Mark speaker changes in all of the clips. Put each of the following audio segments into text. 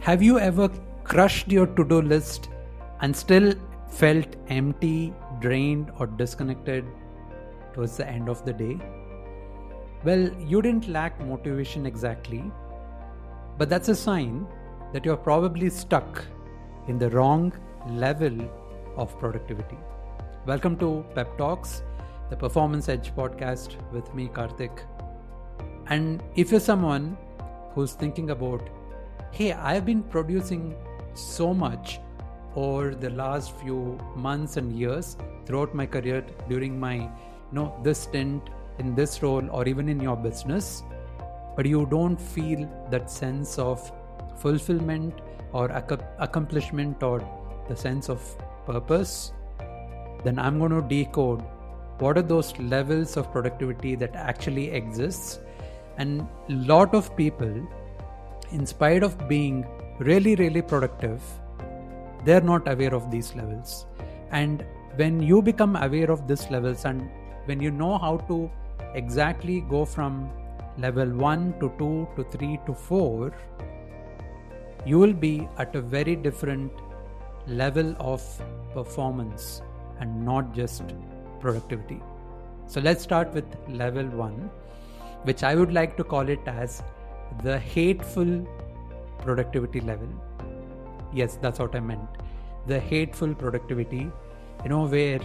Speaker 1: Have you ever crushed your to-do list and still felt empty, drained, or disconnected towards the end of the day? Well, you didn't lack motivation exactly, but that's a sign that you're probably stuck in the wrong level of productivity. Welcome to PEP Talks, the Performance Edge podcast with me, Karthik. And if you're someone who's thinking about, hey, I've been producing so much over the last few months and years throughout my career during my this stint in this role or even in your business, but you don't feel that sense of fulfillment or accomplishment or the sense of purpose, then I'm going to decode what are those levels of productivity that actually exists. And a lot of people, in spite of being really, really productive, they're not aware of these levels. And when you become aware of these levels and when you know how to exactly go from level 1 to 2 to 3 to 4, you will be at a very different level of performance and not just productivity. So let's start with level 1, which I would like to call it as the hateful productivity level. Yes, that's what I meant. The hateful productivity, where,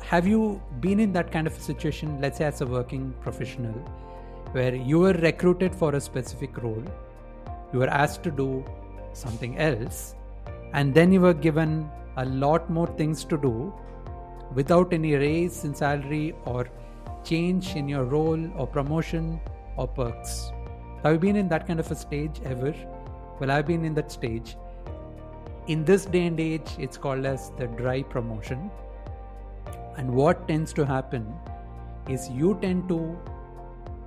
Speaker 1: have you been in that kind of a situation, let's say as a working professional, where you were recruited for a specific role, you were asked to do something else, and then you were given a lot more things to do without any raise in salary or change in your role or promotion or perks. Have you been in that kind of a stage ever? Well, I've been in that stage. In this day and age, it's called as the dry promotion. And what tends to happen is you tend to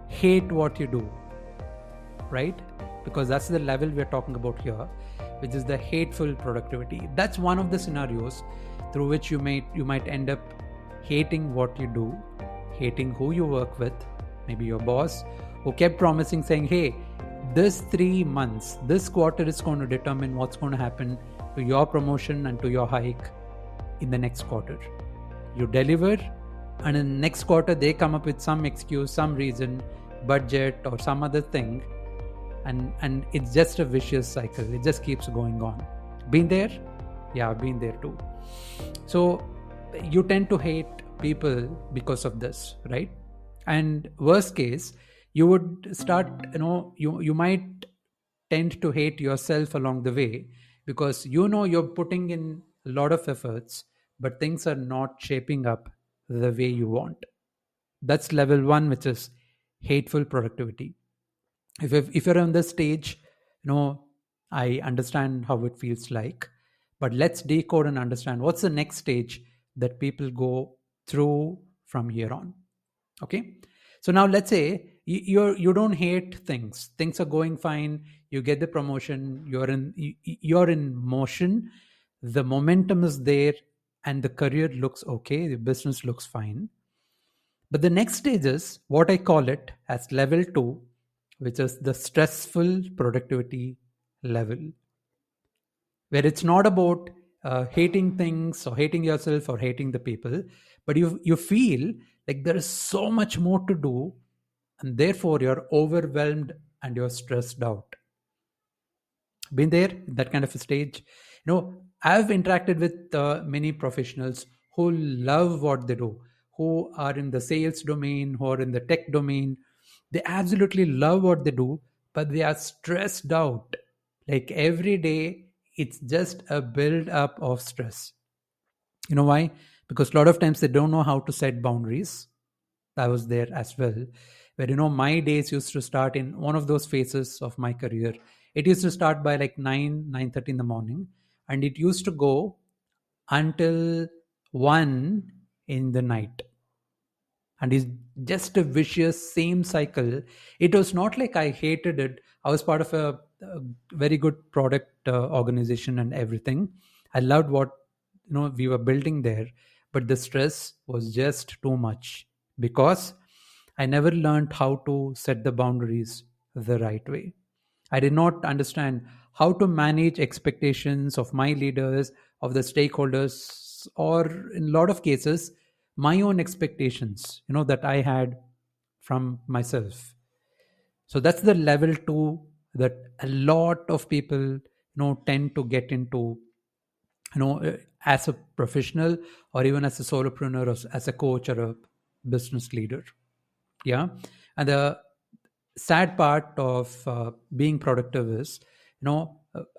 Speaker 1: hate what you do, right? Because that's the level we're talking about here, which is the hateful productivity. That's one of the scenarios through which you might end up hating what you do, hating who you work with, maybe your boss, who kept promising, saying, hey, this 3 months, this quarter is going to determine what's going to happen to your promotion and to your hike in the next quarter. You deliver, and in the next quarter, they come up with some excuse, some reason, budget or some other thing. And it's just a vicious cycle. It just keeps going on. Been there? Yeah, I've been there too. So you tend to hate people because of this, right? And worst case, you would start, you might tend to hate yourself along the way because you're putting in a lot of efforts, but things are not shaping up the way you want. That's level 1, which is hateful productivity. If you're on this stage, I understand how it feels like, but let's decode and understand what's the next stage that people go through from here on. Okay, so now let's say you don't hate things are going fine, you get the promotion, you're in motion, the momentum is there, and the career looks okay, the business looks fine. But the next stage is what I call it as level 2, which is the stressful productivity level, where it's not about hating things or hating yourself or hating the people, but you feel like there is so much more to do, and therefore you're overwhelmed and you're stressed out. Been there, that kind of a stage. I've interacted with many professionals who love what they do, who are in the sales domain, who are in the tech domain. They absolutely love what they do, but they are stressed out. Like every day, it's just a build up of stress. You know why? Because a lot of times they don't know how to set boundaries. I was there as well, where my days used to start in one of those phases of my career. It used to start by like 9:30 in the morning, and it used to go until 1 in the night. And it's just a vicious same cycle. It was not like I hated it. I was part of a very good product organization and everything. I loved what we were building there, but the stress was just too much because I never learned how to set the boundaries the right way. I did not understand how to manage expectations of my leaders, of the stakeholders, or in a lot of cases, my own expectations, that I had from myself. So that's the level two that a lot of people, tend to get into, as a professional or even as a solopreneur or as a coach or a business leader. Yeah. And the sad part of being productive is,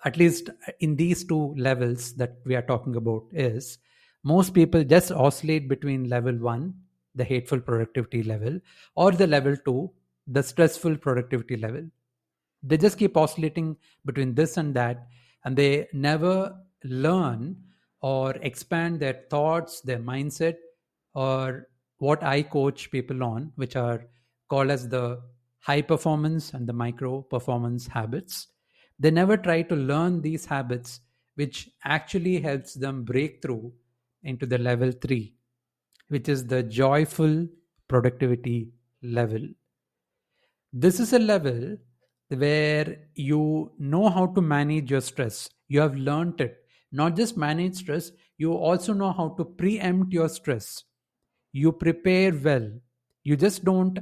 Speaker 1: at least in these two levels that we are talking about, is most people just oscillate between level one, the hateful productivity level, or the level two, the stressful productivity level. They just keep oscillating between this and that, and they never learn or expand their thoughts, their mindset, or what I coach people on, which are called as the high performance and the micro performance habits. They never try to learn these habits, which actually helps them break through into the level 3, which is the joyful productivity level. This is a level where you know how to manage your stress. You have learned it. Not just manage stress, you also know how to preempt your stress. You prepare well. You just don't,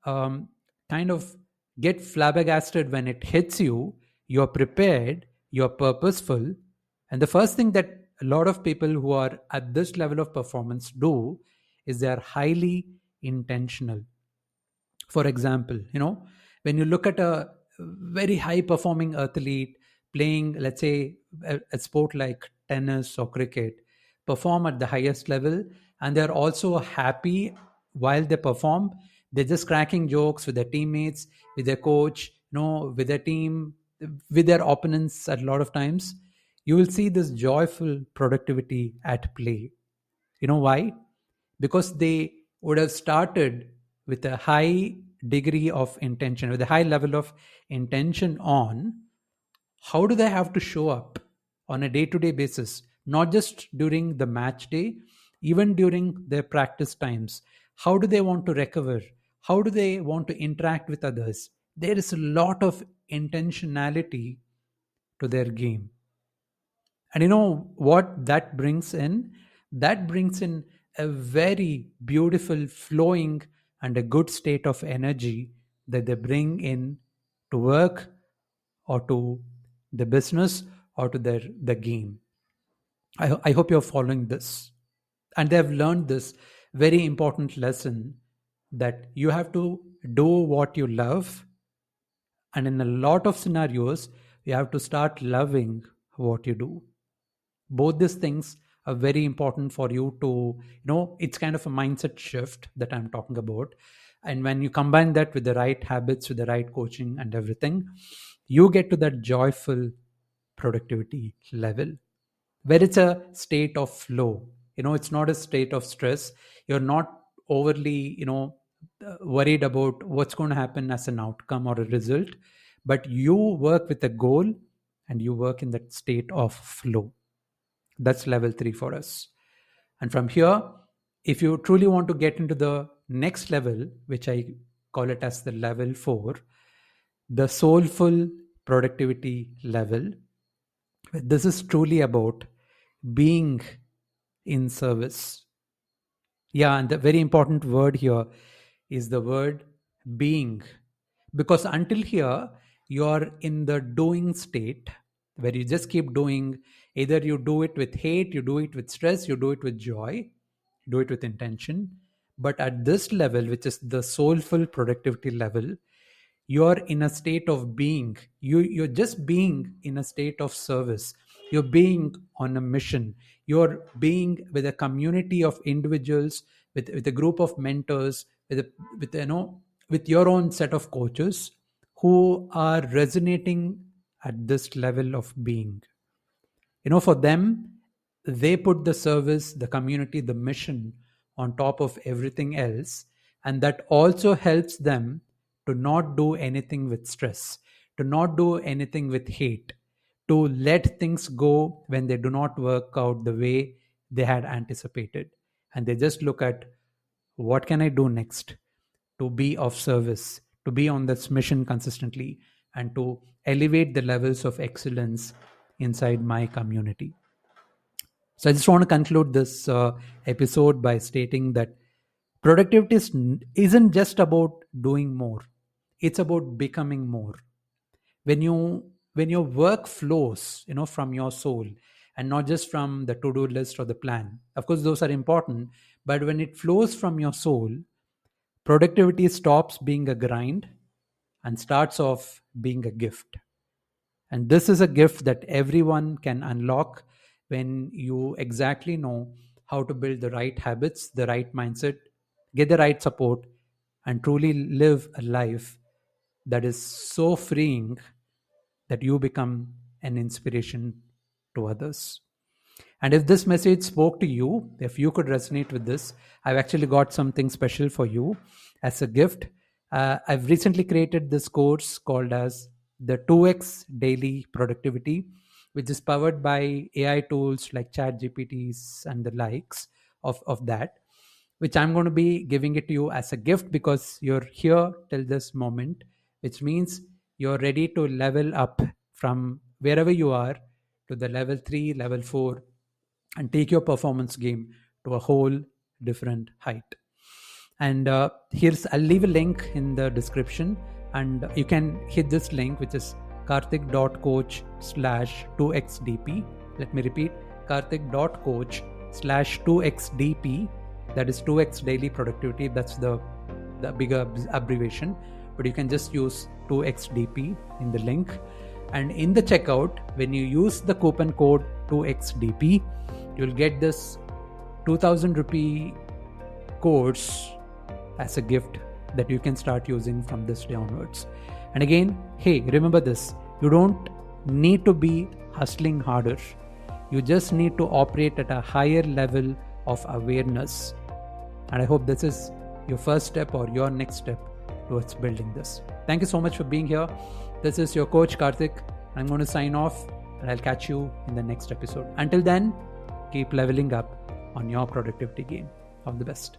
Speaker 1: um, kind of get flabbergasted when it hits you. You're prepared, you're purposeful. And the first thing that a lot of people who are at this level of performance do is they are highly intentional. For example, when you look at a very high performing athlete playing, let's say, a sport like tennis or cricket, perform at the highest level, and they're also happy while they perform. They're just cracking jokes with their teammates, with their coach, with their team, with their opponents. At a lot of times you will see this joyful productivity at play. You know why? Because they would have started with a high degree of intention, with a high level of intention on how do they have to show up on a day to day basis, not just during the match day, even during their practice times. How do they want to recover? How do they want to interact with others? There is a lot of intentionality to their game. And you know what that brings in? That brings in a very beautiful, flowing, and a good state of energy that they bring in to work or to the business or to the game. I hope you're following this. And they have learned this very important lesson that you have to do what you love. And in a lot of scenarios, you have to start loving what you do. Both these things are very important for you to, it's kind of a mindset shift that I'm talking about. And when you combine that with the right habits, with the right coaching and everything, you get to that joyful productivity level where it's a state of flow. It's not a state of stress. You're not overly, worried about what's going to happen as an outcome or a result, but you work with a goal and you work in that state of flow. That's level 3 for us. And from here, if you truly want to get into the next level, which I call it as the level 4, the soulful productivity level, this is truly about being in service. Yeah, and the very important word here is the word being. Because until here, you're in the doing state where you just keep doing. Either you do it with hate, you do it with stress, you do it with joy, you do it with intention. But at this level, which is the soulful productivity level, you're in a state of being. You're just being in a state of service. You're being on a mission. You're being with a community of individuals, with a group of mentors, with with your own set of coaches who are resonating at this level of being. For them, they put the service, the community, the mission on top of everything else. And that also helps them to not do anything with stress, to not do anything with hate, to let things go when they do not work out the way they had anticipated. And they just look at, what can I do next to be of service, to be on this mission consistently? and to elevate the levels of excellence inside my community. So I just want to conclude this episode by stating that productivity isn't just about doing more, it's about becoming more. When your work flows, from your soul and not just from the to-do list or the plan, of course those are important, but when it flows from your soul, productivity stops being a grind and starts off being a gift. And this is a gift that everyone can unlock when you exactly know how to build the right habits, the right mindset, get the right support, and truly live a life that is so freeing that you become an inspiration to others. And if this message spoke to you, if you could resonate with this, I've actually got something special for you as a gift. I've recently created this course called as the 2x Daily Productivity, which is powered by AI tools like ChatGPTs and the likes of that, which I'm going to be giving it to you as a gift because you're here till this moment, which means you're ready to level up from wherever you are to the level 3, level 4, and take your performance game to a whole different height. And I'll leave a link in the description, and you can hit this link, which is karthik.coach/2xdp. Let me repeat, karthik.coach/2xdp. That is 2x daily productivity. That's the bigger abbreviation, but you can just use 2xdp in the link. And in the checkout, when you use the coupon code 2xdp, you'll get this 2000 rupee course as a gift that you can start using from this day onwards. And again, hey, remember this, you don't need to be hustling harder. You just need to operate at a higher level of awareness. And I hope this is your first step or your next step towards building this. Thank you so much for being here. This is your coach Karthik. I'm going to sign off, and I'll catch you in the next episode. Until then, keep leveling up on your productivity game. All the best.